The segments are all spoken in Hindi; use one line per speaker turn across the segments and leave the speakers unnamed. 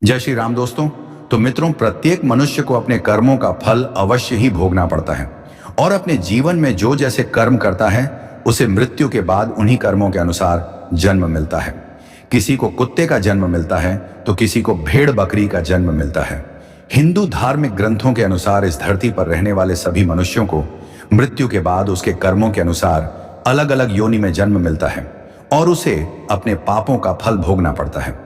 जय श्री राम दोस्तों। तो मित्रों, प्रत्येक मनुष्य को अपने कर्मों का फल अवश्य ही भोगना पड़ता है और अपने जीवन में जो जैसे कर्म करता है उसे मृत्यु के बाद उन्हीं कर्मों के अनुसार जन्म मिलता है। किसी को कुत्ते का जन्म मिलता है तो किसी को भेड़ बकरी का जन्म मिलता है। हिंदू धार्मिक ग्रंथों के अनुसार इस धरती पर रहने वाले सभी मनुष्यों को मृत्यु के बाद उसके कर्मों के अनुसार अलग अलग योनि में जन्म मिलता है और उसे अपने पापों का फल भोगना पड़ता है।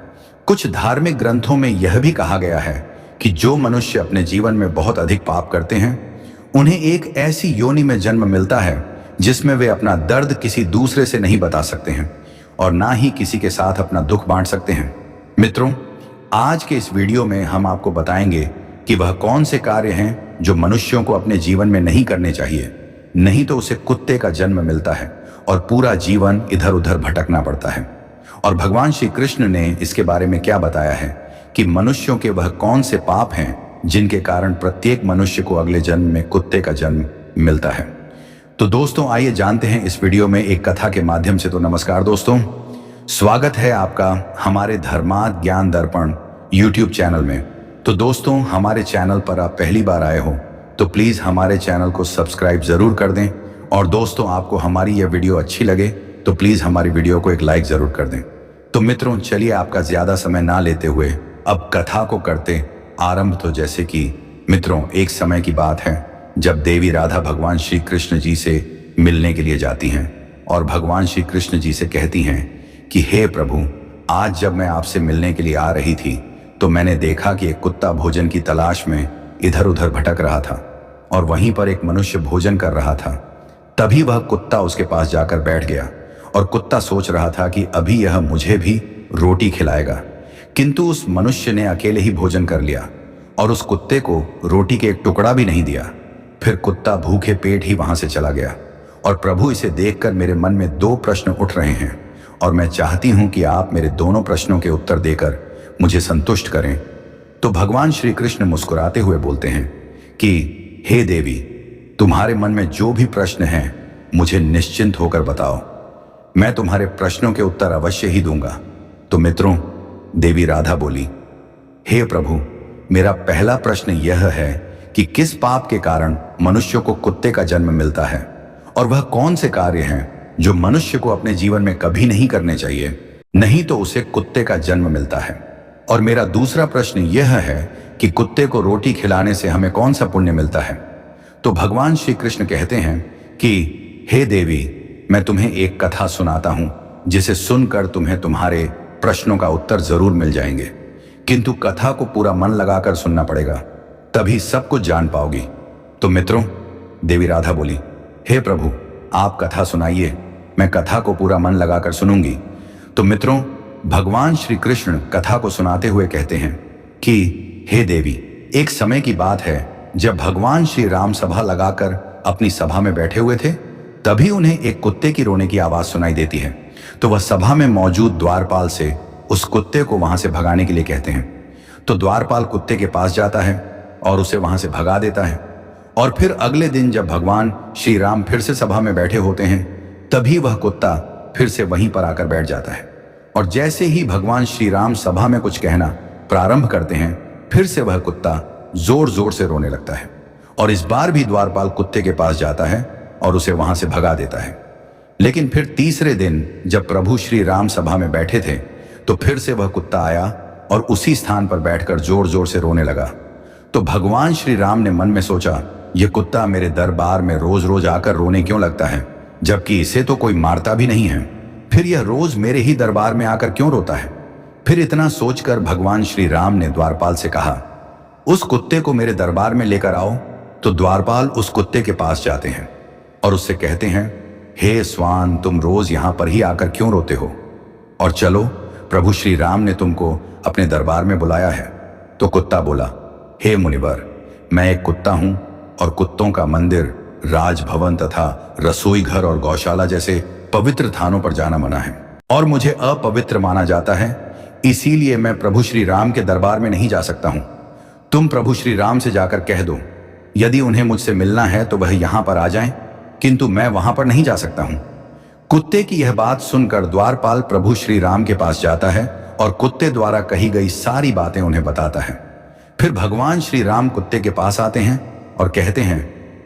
कुछ धार्मिक ग्रंथों में यह भी कहा गया है कि जो मनुष्य अपने जीवन में बहुत अधिक पाप करते हैं उन्हें एक ऐसी योनि में जन्म मिलता है जिसमें वे अपना दर्द किसी दूसरे से नहीं बता सकते हैं और ना ही किसी के साथ अपना दुख बांट सकते हैं। मित्रों, आज के इस वीडियो में हम आपको बताएंगे कि वह कौन से कार्य हैं जो मनुष्यों को अपने जीवन में नहीं करने चाहिए, नहीं तो उसे कुत्ते का जन्म मिलता है और पूरा जीवन इधर उधर भटकना पड़ता है। और भगवान श्री कृष्ण ने इसके बारे में क्या बताया है कि मनुष्यों के वह कौन से पाप हैं जिनके कारण प्रत्येक मनुष्य को अगले जन्म में कुत्ते का जन्म मिलता है। तो दोस्तों, आइए जानते हैं इस वीडियो में एक कथा के माध्यम से। तो नमस्कार दोस्तों, स्वागत है आपका हमारे धर्मार्थ ज्ञान दर्पण यूट्यूब चैनल में। तो दोस्तों, हमारे चैनल पर आप पहली बार आए हो तो प्लीज हमारे चैनल को सब्सक्राइब जरूर कर दें और दोस्तों, आपको हमारी यह वीडियो अच्छी लगे तो प्लीज हमारी वीडियो को एक लाइक जरूर कर दें। तो मित्रों, चलिए आपका ज्यादा समय ना लेते हुए अब कथा को करते आरंभ। तो जैसे कि मित्रों, एक समय की बात है जब देवी राधा भगवान श्री कृष्ण जी से मिलने के लिए जाती हैं और भगवान श्री कृष्ण जी से कहती हैं कि हे प्रभु, आज जब मैं आपसे मिलने के लिए आ रही थी तो मैंने देखा कि एक कुत्ता भोजन की तलाश में इधर उधर भटक रहा था और वहीं पर एक मनुष्य भोजन कर रहा था। तभी वह कुत्ता उसके पास जाकर बैठ गया और कुत्ता सोच रहा था कि अभी यह मुझे भी रोटी खिलाएगा, किंतु उस मनुष्य ने अकेले ही भोजन कर लिया और उस कुत्ते को रोटी के एक टुकड़ा भी नहीं दिया। फिर कुत्ता भूखे पेट ही वहां से चला गया और प्रभु, इसे देखकर मेरे मन में दो प्रश्न उठ रहे हैं और मैं चाहती हूं कि आप मेरे दोनों प्रश्नों के उत्तर देकर मुझे संतुष्ट करें। तो भगवान श्री कृष्ण मुस्कुराते हुए बोलते हैं कि हे देवी, तुम्हारे मन में जो भी प्रश्न हैं मुझे निश्चिंत होकर बताओ, मैं तुम्हारे प्रश्नों के उत्तर अवश्य ही दूंगा। तो मित्रों, देवी राधा बोली, हे प्रभु, मेरा पहला प्रश्न यह है कि किस पाप के कारण मनुष्य को कुत्ते का जन्म मिलता है और वह कौन से कार्य हैं जो मनुष्य को अपने जीवन में कभी नहीं करने चाहिए, नहीं तो उसे कुत्ते का जन्म मिलता है। और मेरा दूसरा प्रश्न यह है कि कुत्ते को रोटी खिलाने से हमें कौन सा पुण्य मिलता है। तो भगवान श्री कृष्ण कहते हैं कि हे देवी, मैं तुम्हें एक कथा सुनाता हूं जिसे सुनकर तुम्हें तुम्हारे प्रश्नों का उत्तर जरूर मिल जाएंगे, किंतु कथा को पूरा मन लगाकर सुनना पड़ेगा, तभी सब कुछ जान पाओगी। तो मित्रों, देवी राधा बोली, हे प्रभु, आप कथा सुनाइए, मैं कथा को पूरा मन लगाकर सुनूंगी। तो मित्रों, भगवान श्री कृष्ण कथा को सुनाते हुए कहते हैं कि हे देवी, एक समय की बात है जब भगवान श्री राम सभा लगाकर अपनी सभा में बैठे हुए थे, तभी उन्हें एक कुत्ते की रोने की आवाज सुनाई देती है। तो वह सभा में मौजूद द्वारपाल से उस कुत्ते को वहां से भगाने के लिए कहते हैं। तो द्वारपाल कुत्ते के पास जाता है और उसे वहां से भगा देता है। और फिर अगले दिन जब भगवान श्री राम फिर से सभा में बैठे होते हैं, तभी वह कुत्ता फिर से वहीं पर आकर बैठ जाता है और जैसे ही भगवान श्री राम सभा में कुछ कहना प्रारंभ करते हैं, फिर से वह कुत्ता जोर जोर से रोने लगता है और इस बार भी द्वारपाल कुत्ते के पास जाता है और उसे वहां से भगा देता है। लेकिन फिर तीसरे दिन जब प्रभु श्री राम सभा में बैठे थे तो फिर से वह कुत्ता आया और उसी स्थान पर बैठकर जोर जोर से रोने लगा। तो भगवान श्री राम ने मन में सोचा, यह कुत्ता मेरे दरबार में रोज रोज आकर रोने क्यों लगता है, जबकि इसे तो कोई मारता भी नहीं है, फिर यह रोज मेरे ही दरबार में आकर क्यों रोता है। फिर इतना सोचकर भगवान श्री राम ने द्वारपाल से कहा, उस कुत्ते को मेरे दरबार में लेकर आओ। तो द्वारपाल उस कुत्ते के पास जाते हैं और उससे कहते हैं, हे स्वान, तुम रोज यहां पर ही आकर क्यों रोते हो, और चलो, प्रभु श्री राम ने तुमको अपने दरबार में बुलाया है। तो कुत्ता बोला, हे मुनिवर, मैं एक कुत्ता हूं और कुत्तों का मंदिर, राजभवन तथा रसोई घर और गौशाला जैसे पवित्र स्थानों पर जाना मना है और मुझे अपवित्र माना जाता है, इसीलिए मैं प्रभु श्री राम के दरबार में नहीं जा सकता हूं। तुम प्रभु श्री राम से जाकर कह दो, यदि उन्हें मुझसे मिलना है तो वह यहां पर आ जाएं, किंतु मैं वहां पर नहीं जा सकता हूं। कुत्ते की यह बात सुनकर द्वारपाल प्रभु श्री राम के पास जाता है और कुत्ते द्वारा कही गई सारी बातें उन्हें बताता है। फिर भगवान श्री राम कुत्ते के पास आते हैं और कहते हैं,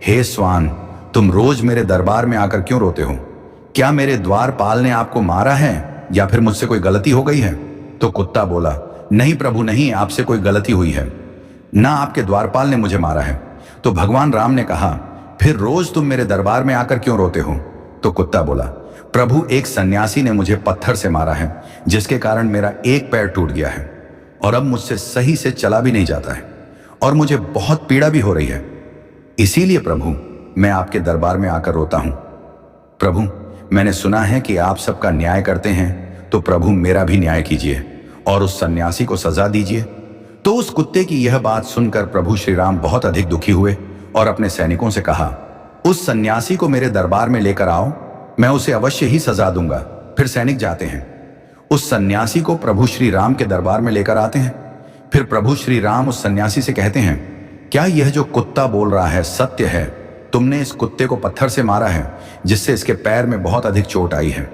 हे स्वान, तुम रोज मेरे दरबार में आकर क्यों रोते हो? क्या मेरे द्वारपाल ने आपको मारा है या फिर मुझसे कोई गलती हो गई है? तो कुत्ता बोला, नहीं प्रभु नहीं, आपसे कोई गलती हुई है, ना आपके द्वारपाल ने मुझे मारा है। तो भगवान राम ने कहा, फिर रोज तुम मेरे दरबार में आकर क्यों रोते हो? तो कुत्ता बोला, प्रभु एक सन्यासी ने मुझे पत्थर से मारा है, जिसके कारण मेरा एक पैर टूट गया है और अब मुझसे सही से चला भी नहीं जाता है और मुझे बहुत पीड़ा भी हो रही है। इसीलिए प्रभु मैं आपके दरबार में आकर रोता हूं। प्रभु मैंने सुना है कि आप सबका न्याय करते हैं, तो प्रभु मेरा भी न्याय कीजिए और उस सन्यासी को सजा दीजिए। तो उस कुत्ते की यह बात सुनकर प्रभु श्री राम बहुत अधिक दुखी हुए और अपने सैनिकों से कहा, उस सन्यासी को मेरे दरबार में लेकर आओ, मैं उसे अवश्य ही सजा दूंगा। फिर सैनिक जाते हैं, उस सन्यासी को प्रभु श्री राम के दरबार में लेकर आते हैं। फिर प्रभु श्री राम उस सन्यासी से कहते हैं, क्या यह जो कुत्ता बोल रहा है सत्य है? तुमने इस कुत्ते को पत्थर से मारा है, जिससे इसके पैर में बहुत अधिक चोट आई है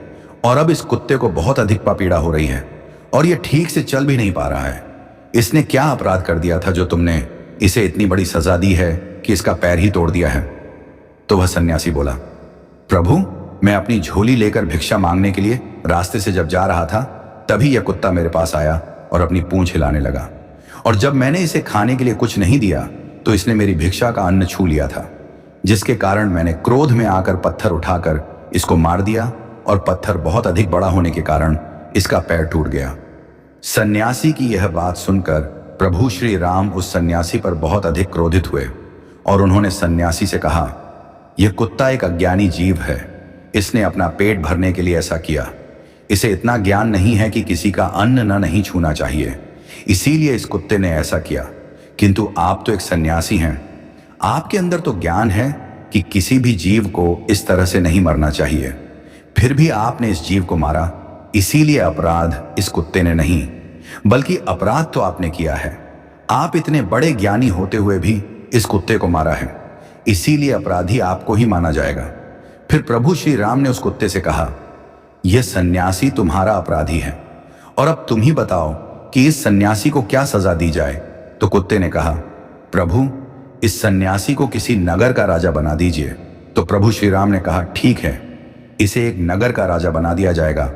और अब इस कुत्ते को बहुत अधिक पीड़ा हो रही है और यह ठीक से चल भी नहीं पा रहा है। इसने क्या अपराध कर दिया था जो तुमने इसे इतनी बड़ी सजा दी है कि इसका पैर ही तोड़ दिया है? तो वह सन्यासी बोला, प्रभु मैं अपनी झोली लेकर भिक्षा मांगने के लिए रास्ते से जब जा रहा था, तभी यह कुत्ता मेरे पास आया और अपनी पूंछ हिलाने लगा, और जब मैंने इसे खाने के लिए कुछ नहीं दिया तो इसने मेरी भिक्षा का अन्न छू लिया था, जिसके कारण मैंने क्रोध में आकर पत्थर उठाकर इसको मार दिया और पत्थर बहुत अधिक बड़ा होने के कारण इसका पैर टूट गया। सन्यासी की यह बात सुनकर प्रभु श्री राम उस सन्यासी पर बहुत अधिक क्रोधित हुए और उन्होंने सन्यासी से कहा, यह कुत्ता एक अज्ञानी जीव है, इसने अपना पेट भरने के लिए ऐसा किया। इसे इतना ज्ञान नहीं है कि किसी का अन्न न नहीं छूना चाहिए, इसीलिए इस कुत्ते ने ऐसा किया। किंतु आप तो एक सन्यासी हैं, आपके अंदर तो ज्ञान है कि किसी भी जीव को इस तरह से नहीं मरना चाहिए, फिर भी आपने इस जीव को मारा। इसीलिए अपराध इस कुत्ते ने नहीं, बल्कि अपराध तो आपने किया है। आप इतने बड़े ज्ञानी होते हुए भी इस कुत्ते को मारा है, इसीलिए अपराधी आपको ही माना जाएगा। फिर प्रभु श्री राम ने उस कुत्ते से कहा, यह सन्यासी तुम्हारा अपराधी है और अब तुम ही बताओ कि इस सन्यासी को क्या सजा दी जाए। तो कुत्ते ने कहा, प्रभु इस सन्यासी को किसी नगर का राजा बना दीजिए। तो प्रभु श्री राम ने कहा, ठीक है, इसे एक नगर का राजा बना दिया जाएगा।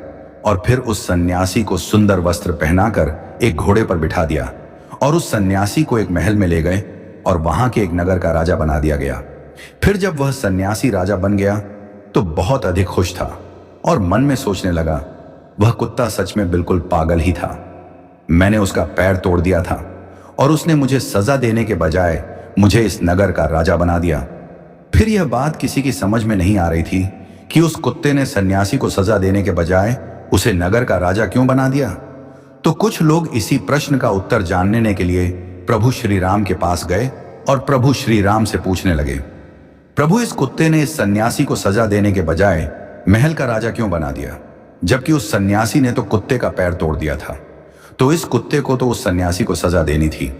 और फिर उस सन्यासी को सुंदर वस्त्र पहनाकर एक घोड़े पर बिठा दिया और उस सन्यासी को एक महल में ले गए और वहां के एक नगर का राजा बना दिया गया। फिर जब वह सन्यासी राजा बन गया तो बहुत अधिक खुश था और मन में सोचने लगा, वह कुत्ता सच में बिल्कुल पागल ही था। मैंने उसका पैर तोड़ दिया था और उसने मुझे सजा देने के बजाय मुझे इस नगर का राजा बना दिया। फिर यह बात किसी की समझ में नहीं आ रही थी कि उस कुत्ते ने सन्यासी को सजा देने के बजाय उसे नगर का राजा क्यों बना दिया। तो कुछ लोग इसी प्रश्न का उत्तर जानने के लिए प्रभु श्री राम के पास गए और प्रभु श्री राम से पूछने लगे, प्रभु इस कुत्ते ने इस सन्यासी को सजा देने के बजाय महल का राजा क्यों बना दिया, जबकि उस सन्यासी ने तो कुत्ते का पैर तोड़ दिया था। तो इस कुत्ते को तो उस सन्यासी को सजा देनी थी।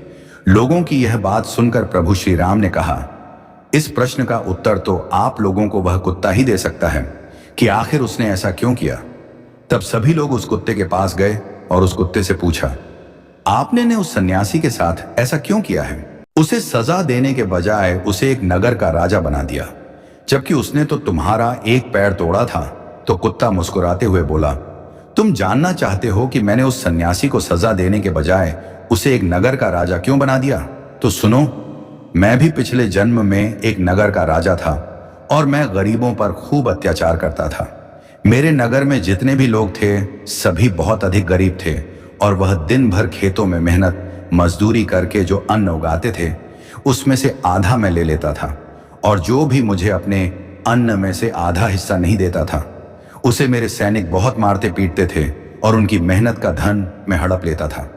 लोगों की यह बात सुनकर प्रभु श्री राम ने कहा, इस प्रश्न का उत्तर तो आप लोगों को वह कुत्ता ही दे सकता है कि आखिर उसने ऐसा क्यों किया। तब सभी लोग उस कुत्ते के पास गए और उस कुत्ते से पूछा, आपने ने उस सन्यासी के साथ ऐसा क्यों किया है? उसे सजा देने के बजाय उसे एक नगर का राजा बना दिया, जबकि उसने तो तुम्हारा एक पैर तोड़ा था। तो कुत्ता मुस्कुराते हुए बोला, तुम जानना चाहते हो कि मैंने उस सन्यासी को सजा देने के बजाय उसे एक नगर का राजा क्यों बना दिया? तो सुनो, मैं भी पिछले जन्म में एक नगर का राजा था और मैं गरीबों पर खूब अत्याचार करता था। मेरे नगर में जितने भी लोग थे सभी बहुत अधिक गरीब थे और वह दिन भर खेतों में मेहनत मजदूरी करके जो अन्न उगाते थे उसमें से आधा मैं ले लेता था, और जो भी मुझे अपने अन्न में से आधा हिस्सा नहीं देता था उसे मेरे सैनिक बहुत मारते पीटते थे और उनकी मेहनत का धन मैं हड़प लेता था।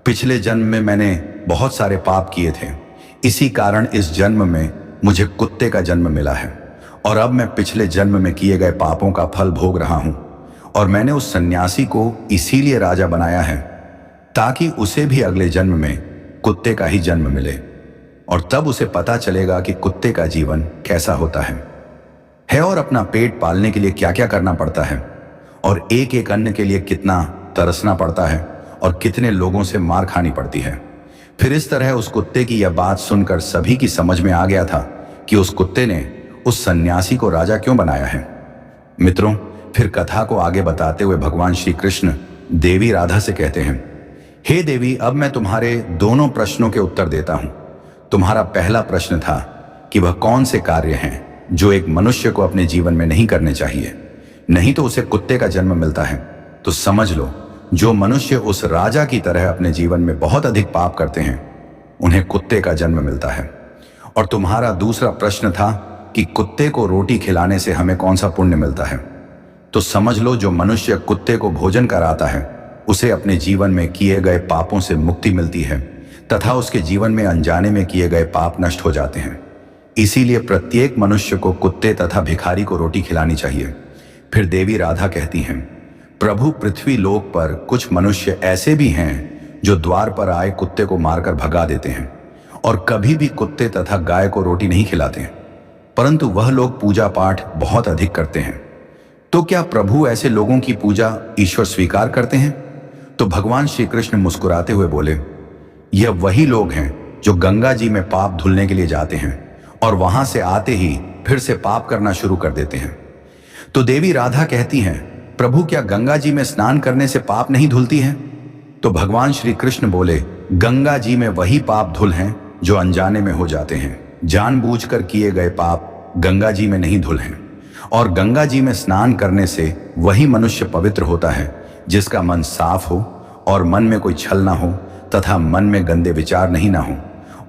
पिछले जन्म में मैंने बहुत सारे पाप किए थे, इसी कारण इस जन्म में मुझे कुत्ते का जन्म मिला है और अब मैं पिछले जन्म में किए गए पापों का फल भोग रहा हूं। और मैंने उस सन्यासी को इसीलिए राजा बनाया है ताकि उसे भी अगले जन्म में कुत्ते का ही जन्म मिले और तब उसे पता चलेगा कि कुत्ते का जीवन कैसा होता है और अपना पेट पालने के लिए क्या क्या करना पड़ता है और एक एक अन्न के लिए कितना तरसना पड़ता है और कितने लोगों से मार खानी पड़ती है। फिर इस तरह उस कुत्ते की यह बात सुनकर सभी की समझ में आ गया था कि उस कुत्ते ने उस सन्यासी को राजा क्यों बनाया है। मित्रों, फिर कथा को आगे बताते हुए भगवान श्री कृष्ण देवी राधा से कहते हैं, हे देवी, अब मैं तुम्हारे दोनों प्रश्नों के उत्तर देता हूं। तुम्हारा पहला प्रश्न था कि वह कौन से कार्य हैं जो एक मनुष्य को अपने जीवन में नहीं करने चाहिए, नहीं तो उसे कुत्ते का जन्म मिलता है। तो समझ लो, जो मनुष्य उस राजा की तरह अपने जीवन में बहुत अधिक पाप करते हैं, उन्हें कुत्ते का जन्म मिलता है। और तुम्हारा दूसरा प्रश्न था कि कुत्ते को रोटी खिलाने से हमें कौन सा पुण्य मिलता है। तो समझ लो, जो मनुष्य कुत्ते को भोजन कराता है, उसे अपने जीवन में किए गए पापों से मुक्ति मिलती है तथा उसके जीवन में अनजाने में किए गए पाप नष्ट हो जाते हैं। इसीलिए प्रत्येक मनुष्य को कुत्ते तथा भिखारी को रोटी खिलानी चाहिए। फिर देवी राधा कहती हैं, प्रभु, पृथ्वी लोक पर कुछ मनुष्य ऐसे भी हैं जो द्वार पर आए कुत्ते को मारकर भगा देते हैं और कभी भी कुत्ते तथा गाय को रोटी नहीं खिलाते, परंतु वह लोग पूजा पाठ बहुत अधिक करते हैं। तो क्या प्रभु ऐसे लोगों की पूजा ईश्वर स्वीकार करते हैं? तो भगवान श्री कृष्ण मुस्कुराते हुए बोले, यह वही लोग हैं जो गंगा जी में पाप धुलने के लिए जाते हैं और वहां से आते ही फिर से पाप करना शुरू कर देते हैं। तो देवी राधा कहती हैं, प्रभु, क्या गंगा जी में स्नान करने से पाप नहीं धुलती है? तो भगवान श्री कृष्ण बोले, गंगा जी में वही पाप धुल हैं जो अनजाने में हो जाते हैं। जानबूझकर किए गए पाप गंगा जी में नहीं धुल हैं। और गंगा जी में स्नान करने से वही मनुष्य पवित्र होता है जिसका मन साफ हो और मन में कोई छल ना हो तथा मन में गंदे विचार नहीं ना हो।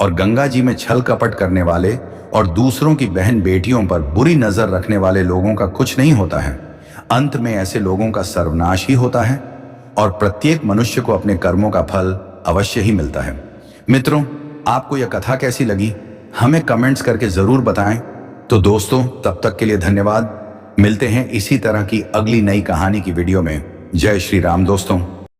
और गंगा जी में छल कपट करने वाले और दूसरों की बहन बेटियों पर बुरी नजर रखने वाले लोगों का कुछ नहीं होता है। अंत में ऐसे लोगों का सर्वनाश ही होता है और प्रत्येक मनुष्य को अपने कर्मों का फल अवश्य ही मिलता है। मित्रों, आपको यह कथा कैसी लगी, हमें कमेंट्स करके जरूर बताएं। तो दोस्तों, तब तक के लिए धन्यवाद। मिलते हैं इसी तरह की अगली नई कहानी की वीडियो में। जय श्री राम दोस्तों।